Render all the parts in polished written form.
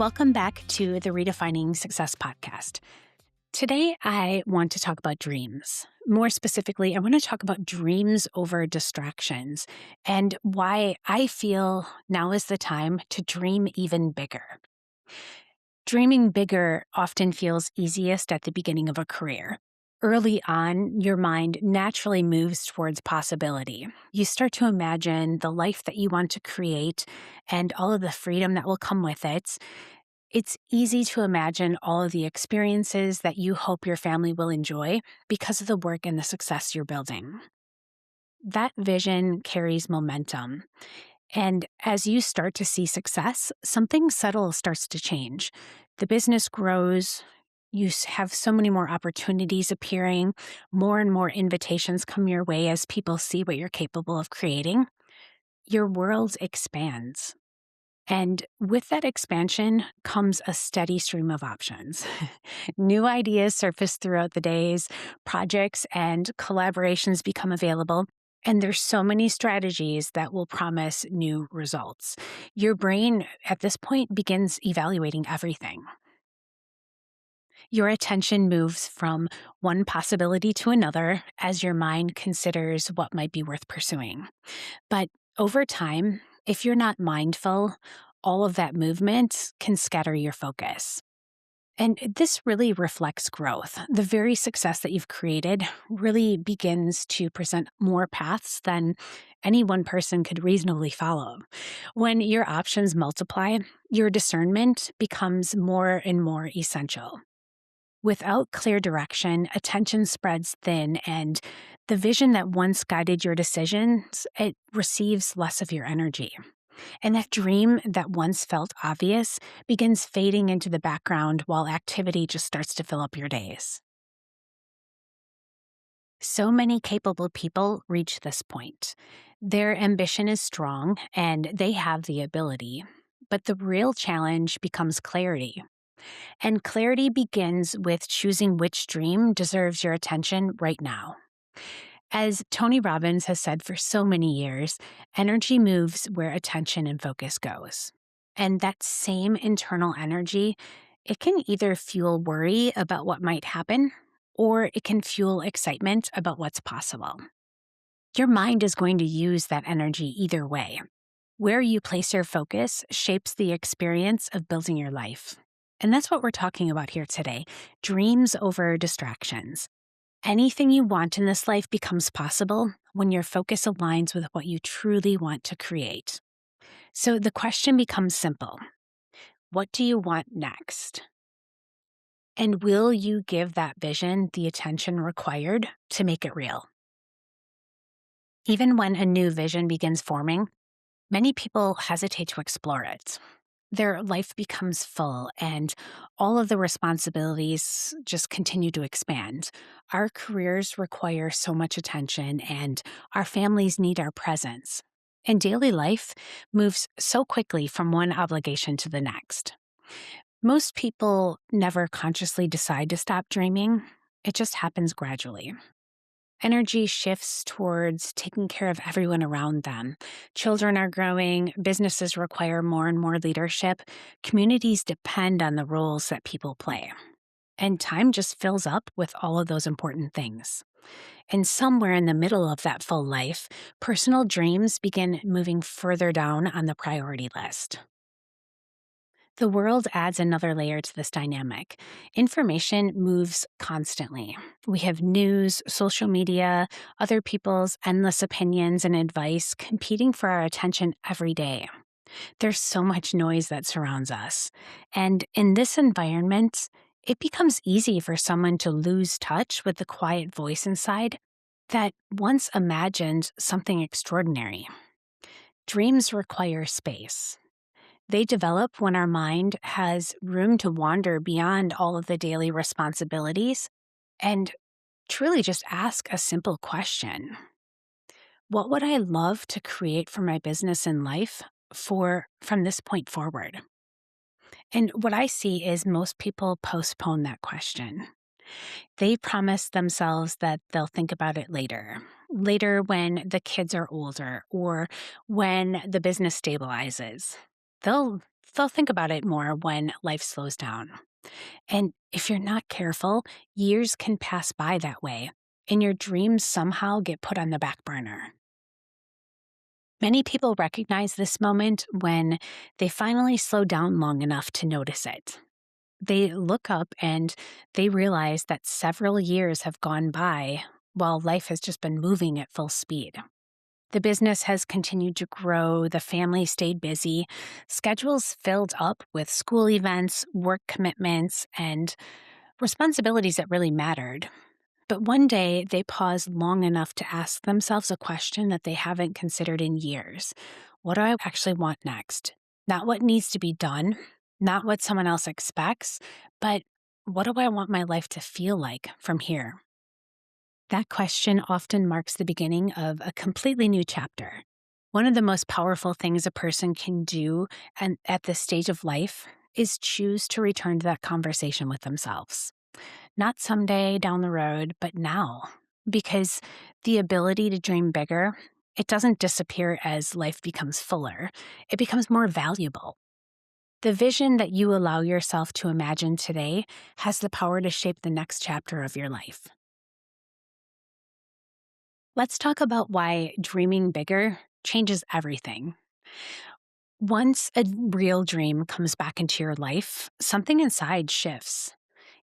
Welcome back to the Redefining Success Podcast. Today, I want to talk about dreams. More specifically, I want to talk about dreams over distractions and why I feel now is the time to dream even bigger. Dreaming bigger often feels easiest at the beginning of a career. Early on, your mind naturally moves towards possibility. You start to imagine the life that you want to create and all of the freedom that will come with it. It's easy to imagine all of the experiences that you hope your family will enjoy because of the work and the success you're building. That vision carries momentum. And as you start to see success, something subtle starts to change. The business grows. You have so many more opportunities appearing. More and more invitations come your way as people see what you're capable of creating. Your world expands. And with that expansion comes a steady stream of options. New ideas surface throughout the days, projects and collaborations become available, and there's so many strategies that will promise new results. Your brain at this point begins evaluating everything. Your attention moves from one possibility to another as your mind considers what might be worth pursuing. But over time, if you're not mindful, all of that movement can scatter your focus. And this really reflects growth. The very success that you've created really begins to present more paths than any one person could reasonably follow. When your options multiply, your discernment becomes more and more essential. Without clear direction, attention spreads thin, and the vision that once guided your decisions, it receives less of your energy. And that dream that once felt obvious begins fading into the background while activity just starts to fill up your days. So many capable people reach this point. Their ambition is strong and they have the ability, but the real challenge becomes clarity. And clarity begins with choosing which dream deserves your attention right now. As Tony Robbins has said for so many years, energy moves where attention and focus goes. And that same internal energy, it can either fuel worry about what might happen, or it can fuel excitement about what's possible. Your mind is going to use that energy either way. Where you place your focus shapes the experience of building your life. And that's what we're talking about here today, dreams over distractions. Anything you want in this life becomes possible when your focus aligns with what you truly want to create. So the question becomes simple. What do you want next? And will you give that vision the attention required to make it real? Even when a new vision begins forming, many people hesitate to explore it. Their life becomes full and all of the responsibilities just continue to expand. Our careers require so much attention and our families need our presence. And daily life moves so quickly from one obligation to the next. Most people never consciously decide to stop dreaming. It just happens gradually. Energy shifts towards taking care of everyone around them. Children are growing, businesses require more and more leadership, communities depend on the roles that people play. And time just fills up with all of those important things. And somewhere in the middle of that full life, personal dreams begin moving further down on the priority list. The world adds another layer to this dynamic. Information moves constantly. We have news, social media, other people's endless opinions and advice competing for our attention every day. There's so much noise that surrounds us. And in this environment, it becomes easy for someone to lose touch with the quiet voice inside that once imagined something extraordinary. Dreams require space. They develop when our mind has room to wander beyond all of the daily responsibilities and truly just ask a simple question. What would I love to create for my business and life from this point forward? And what I see is most people postpone that question. They promise themselves that they'll think about it later when the kids are older or when the business stabilizes. They'll they'll think about it more when life slows down. And if you're not careful, years can pass by that way, and your dreams somehow get put on the back burner. Many people recognize this moment when they finally slow down long enough to notice it. They look up and they realize that several years have gone by while life has just been moving at full speed. The business has continued to grow, the family stayed busy, schedules filled up with school events, work commitments, and responsibilities that really mattered. But one day, they paused long enough to ask themselves a question that they haven't considered in years. What do I actually want next? Not what needs to be done, not what someone else expects, but what do I want my life to feel like from here? That question often marks the beginning of a completely new chapter. One of the most powerful things a person can do at this stage of life is choose to return to that conversation with themselves. Not someday down the road, but now. Because the ability to dream bigger, it doesn't disappear as life becomes fuller. It becomes more valuable. The vision that you allow yourself to imagine today has the power to shape the next chapter of your life. Let's talk about why dreaming bigger changes everything. Once a real dream comes back into your life, something inside shifts.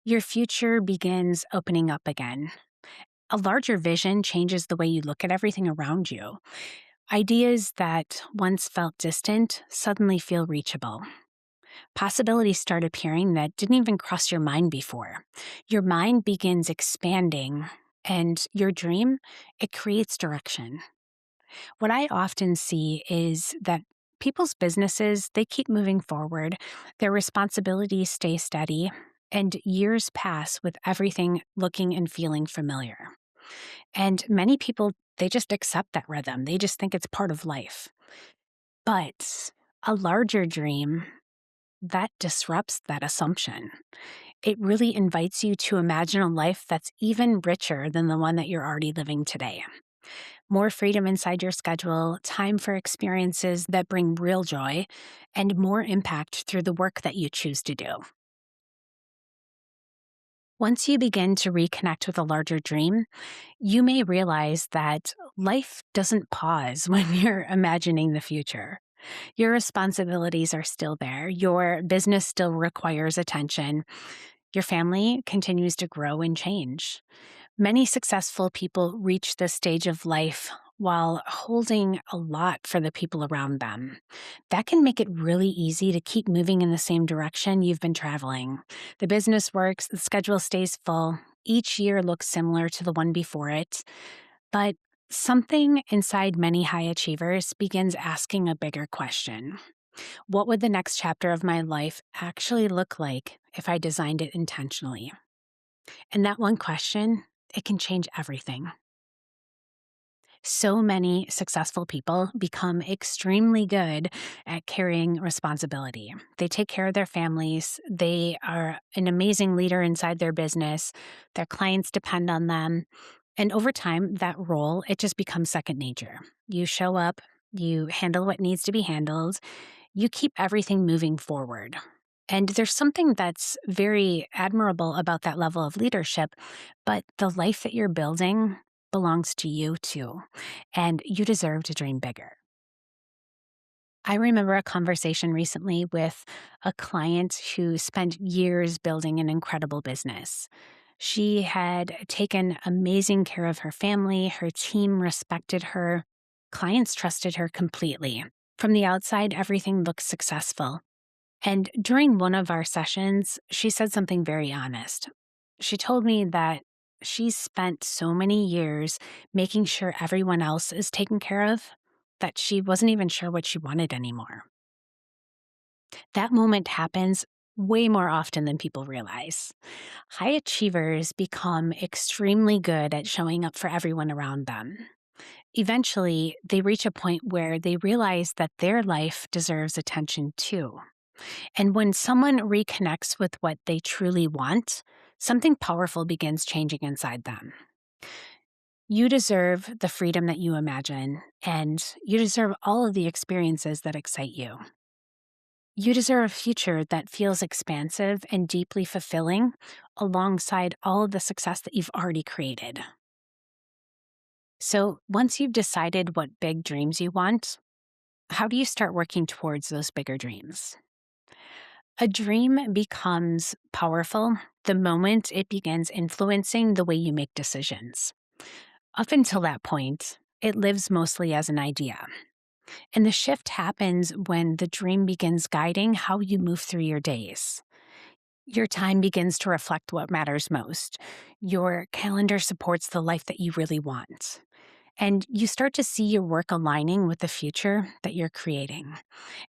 Your future begins opening up again. A larger vision changes the way you look at everything around you. Ideas that once felt distant suddenly feel reachable. Possibilities start appearing that didn't even cross your mind before. Your mind begins expanding, and your dream, it creates direction. What I often see is that people's businesses, they keep moving forward, their responsibilities stay steady, and years pass with everything looking and feeling familiar. And many people, they just accept that rhythm. They just think it's part of life. But a larger dream, that disrupts that assumption. It really invites you to imagine a life that's even richer than the one that you're already living today. More freedom inside your schedule, time for experiences that bring real joy, and more impact through the work that you choose to do. Once you begin to reconnect with a larger dream, you may realize that life doesn't pause when you're imagining the future. Your responsibilities are still there. Your business still requires attention. Your family continues to grow and change. Many successful people reach this stage of life while holding a lot for the people around them. That can make it really easy to keep moving in the same direction you've been traveling. The business works, the schedule stays full, each year looks similar to the one before it, but something inside many high achievers begins asking a bigger question. What would the next chapter of my life actually look like if I designed it intentionally? And that one question, it can change everything. So many successful people become extremely good at carrying responsibility. They take care of their families. They are an amazing leader inside their business. Their clients depend on them. And over time, that role, it just becomes second nature. You show up, you handle what needs to be handled, you keep everything moving forward. And there's something that's very admirable about that level of leadership, but the life that you're building belongs to you too, and you deserve to dream bigger. I remember a conversation recently with a client who spent years building an incredible business. She had taken amazing care of her family, her team respected her, clients trusted her completely. From the outside, everything looked successful. And during one of our sessions, she said something very honest. She told me that she's spent so many years making sure everyone else is taken care of that she wasn't even sure what she wanted anymore. That moment happens way more often than people realize. High achievers become extremely good at showing up for everyone around them. Eventually, they reach a point where they realize that their life deserves attention too. And when someone reconnects with what they truly want, something powerful begins changing inside them. You deserve the freedom that you imagine, and you deserve all of the experiences that excite you. You deserve a future that feels expansive and deeply fulfilling alongside all of the success that you've already created. So, once you've decided what big dreams you want, how do you start working towards those bigger dreams? A dream becomes powerful the moment it begins influencing the way you make decisions. Up until that point, it lives mostly as an idea. And the shift happens when the dream begins guiding how you move through your days. Your time begins to reflect what matters most. Your calendar supports the life that you really want. And you start to see your work aligning with the future that you're creating.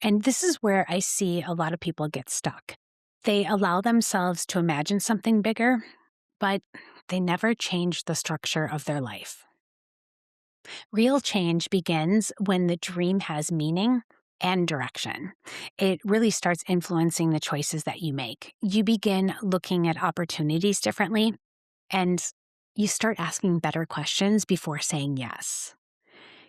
And this is where I see a lot of people get stuck. They allow themselves to imagine something bigger, but they never change the structure of their life. Real change begins when the dream has meaning and direction. It really starts influencing the choices that you make. You begin looking at opportunities differently, and you start asking better questions before saying yes.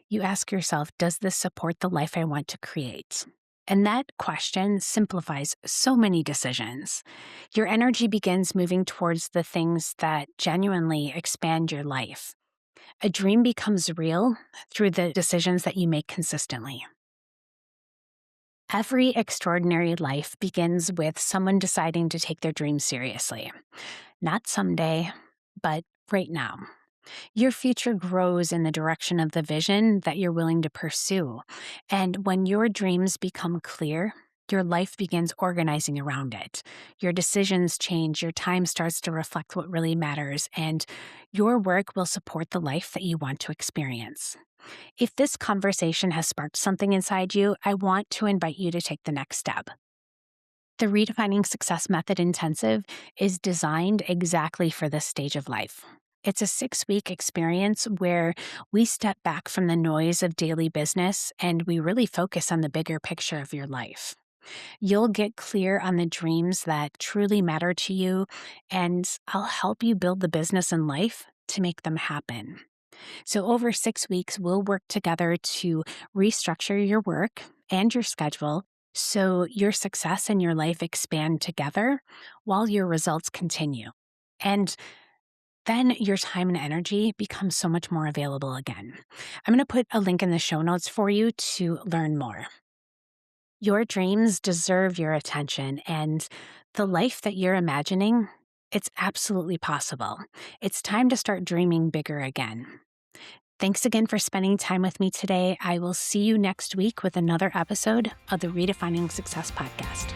You ask yourself, does this support the life I want to create? And that question simplifies so many decisions. Your energy begins moving towards the things that genuinely expand your life. A dream becomes real through the decisions that you make consistently. Every extraordinary life begins with someone deciding to take their dreams seriously. Not someday, but right now. Your future grows in the direction of the vision that you're willing to pursue. And when your dreams become clear, your life begins organizing around it. Your decisions change, your time starts to reflect what really matters, and your work will support the life that you want to experience. If this conversation has sparked something inside you, I want to invite you to take the next step. The Redefining Success Method Intensive is designed exactly for this stage of life. It's a 6-week experience where we step back from the noise of daily business and we really focus on the bigger picture of your life. You'll get clear on the dreams that truly matter to you, and I'll help you build the business and life to make them happen. So over 6 weeks, we'll work together to restructure your work and your schedule so your success and your life expand together while your results continue. And then your time and energy become so much more available again. I'm going to put a link in the show notes for you to learn more. Your dreams deserve your attention, and the life that you're imagining, it's absolutely possible. It's time to start dreaming bigger again. Thanks again for spending time with me today. I will see you next week with another episode of the Redefining Success Podcast.